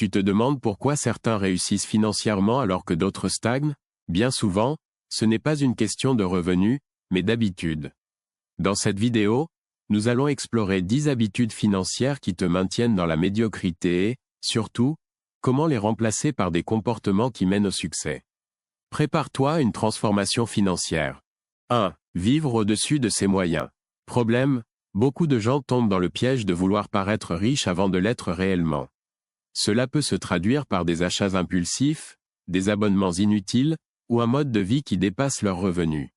Tu te demandes pourquoi certains réussissent financièrement alors que d'autres stagnent? Bien souvent, ce n'est pas une question de revenus, mais d'habitude. Dans cette vidéo, nous allons explorer 10 habitudes financières qui te maintiennent dans la médiocrité et, surtout, comment les remplacer par des comportements qui mènent au succès. Prépare-toi à une transformation financière. 1. Vivre au-dessus de ses moyens. Problème, beaucoup de gens tombent dans le piège de vouloir paraître riches avant de l'être réellement. Cela peut se traduire par des achats impulsifs, des abonnements inutiles, ou un mode de vie qui dépasse leurs revenus.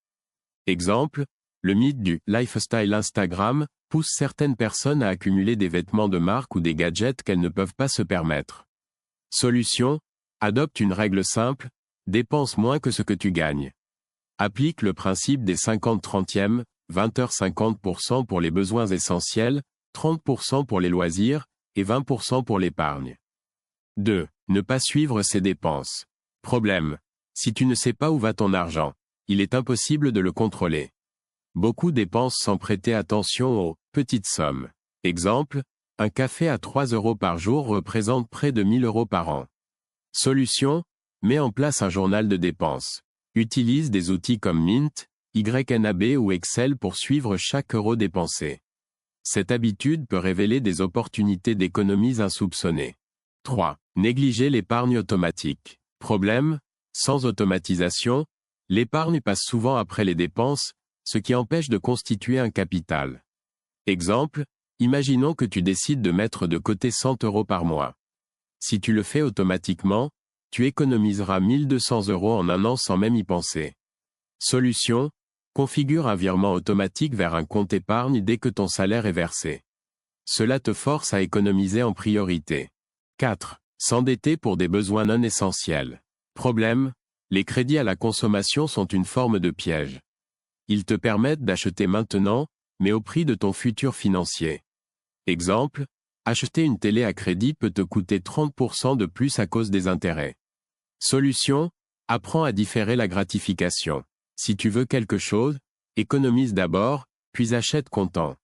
Exemple, le mythe du « lifestyle Instagram » pousse certaines personnes à accumuler des vêtements de marque ou des gadgets qu'elles ne peuvent pas se permettre. Solution, adopte une règle simple, dépense moins que ce que tu gagnes. Applique le principe des 50-30e, 20h 50% pour les besoins essentiels, 30% pour les loisirs, et 20% pour l'épargne. 2. Ne pas suivre ses dépenses. Problème. Si tu ne sais pas où va ton argent, il est impossible de le contrôler. Beaucoup dépensent sans prêter attention aux petites sommes. Exemple, un café à 3 € par jour représente près de 1 000 € par an. Solution, mets en place un journal de dépenses. Utilise des outils comme Mint, YNAB ou Excel pour suivre chaque euro dépensé. Cette habitude peut révéler des opportunités d'économies insoupçonnées. 3. Négliger l'épargne automatique. Problème, sans automatisation, l'épargne passe souvent après les dépenses, ce qui empêche de constituer un capital. Exemple, imaginons que tu décides de mettre de côté 100 € par mois. Si tu le fais automatiquement, tu économiseras 1 200 € en un an sans même y penser. Solution, configure un virement automatique vers un compte épargne dès que ton salaire est versé. Cela te force à économiser en priorité. 4. S'endetter pour des besoins non essentiels. Problème, les crédits à la consommation sont une forme de piège. Ils te permettent d'acheter maintenant, mais au prix de ton futur financier. Exemple, acheter une télé à crédit peut te coûter 30% de plus à cause des intérêts. Solution, apprends à différer la gratification. Si tu veux quelque chose, économise d'abord, puis achète comptant.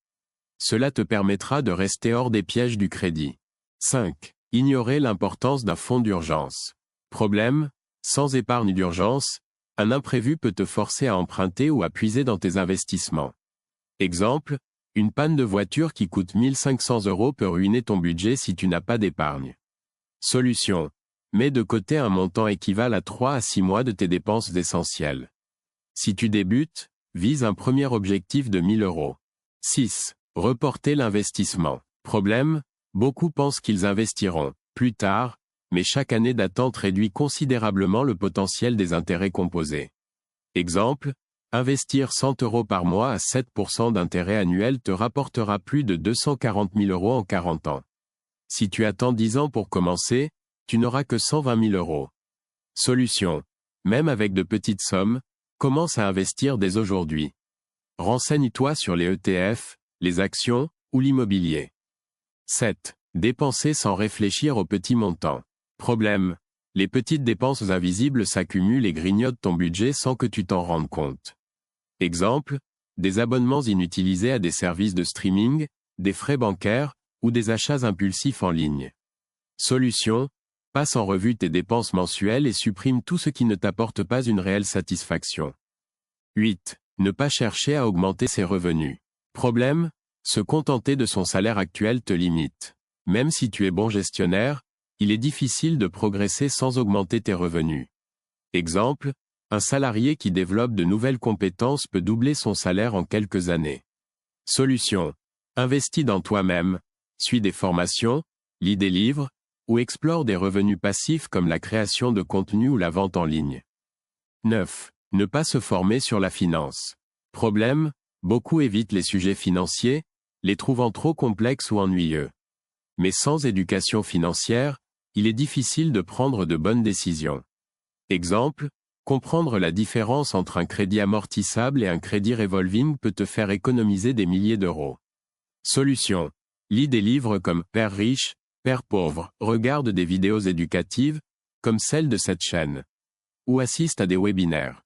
Cela te permettra de rester hors des pièges du crédit. 5. Ignorer l'importance d'un fonds d'urgence. Problème, sans épargne d'urgence, un imprévu peut te forcer à emprunter ou à puiser dans tes investissements. Exemple, une panne de voiture qui coûte 1 500 € peut ruiner ton budget si tu n'as pas d'épargne. Solution, mets de côté un montant équivalent à 3 à 6 mois de tes dépenses essentielles. Si tu débutes, vise un premier objectif de 1 000 €. 6. Reporter l'investissement. Problème, beaucoup pensent qu'ils investiront plus tard, mais chaque année d'attente réduit considérablement le potentiel des intérêts composés. Exemple, investir 100 € par mois à 7% d'intérêt annuel te rapportera plus de 240 000 € en 40 ans. Si tu attends 10 ans pour commencer, tu n'auras que 120 000 €. Solution, même avec de petites sommes, commence à investir dès aujourd'hui. Renseigne-toi sur les ETF, les actions, ou l'immobilier. 7. Dépenser sans réfléchir aux petits montants. Problème, les petites dépenses invisibles s'accumulent et grignotent ton budget sans que tu t'en rendes compte. Exemple, des abonnements inutilisés à des services de streaming, des frais bancaires, ou des achats impulsifs en ligne. Solution, passe en revue tes dépenses mensuelles et supprime tout ce qui ne t'apporte pas une réelle satisfaction. 8. Ne pas chercher à augmenter ses revenus. Problème, se contenter de son salaire actuel te limite. Même si tu es bon gestionnaire, il est difficile de progresser sans augmenter tes revenus. Exemple, un salarié qui développe de nouvelles compétences peut doubler son salaire en quelques années. Solution, investis dans toi-même, suis des formations, lis des livres, ou explore des revenus passifs comme la création de contenu ou la vente en ligne. 9. Ne pas se former sur la finance. Problème, beaucoup évitent les sujets financiers, les trouvant trop complexes ou ennuyeux. Mais sans éducation financière, il est difficile de prendre de bonnes décisions. Exemple, comprendre la différence entre un crédit amortissable et un crédit revolving peut te faire économiser des milliers d'euros. Solution, lis des livres comme « Père riche, Père pauvre », regarde des vidéos éducatives, comme celle de cette chaîne, ou assiste à des webinaires.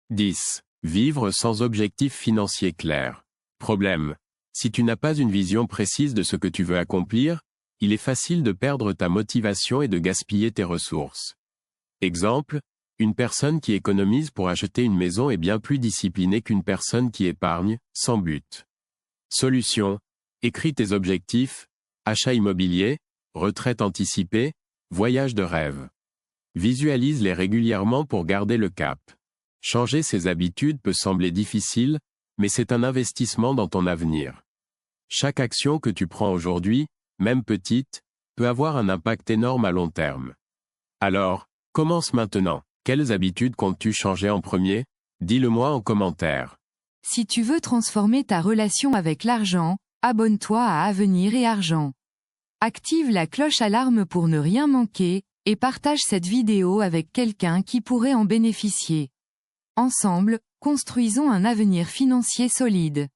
10. Vivre sans objectif financier clair. Problème, si tu n'as pas une vision précise de ce que tu veux accomplir, il est facile de perdre ta motivation et de gaspiller tes ressources. Exemple, une personne qui économise pour acheter une maison est bien plus disciplinée qu'une personne qui épargne, sans but. Solution. Écris tes objectifs, achat immobilier, retraite anticipée, voyage de rêve. Visualise-les régulièrement pour garder le cap. Changer ses habitudes peut sembler difficile, mais c'est un investissement dans ton avenir. Chaque action que tu prends aujourd'hui, même petite, peut avoir un impact énorme à long terme. Alors, commence maintenant. Quelles habitudes comptes-tu changer en premier? Dis-le-moi en commentaire. Si tu veux transformer ta relation avec l'argent, abonne-toi à Avenir et Argent. Active la cloche alarme pour ne rien manquer, et partage cette vidéo avec quelqu'un qui pourrait en bénéficier. Ensemble, construisons un avenir financier solide.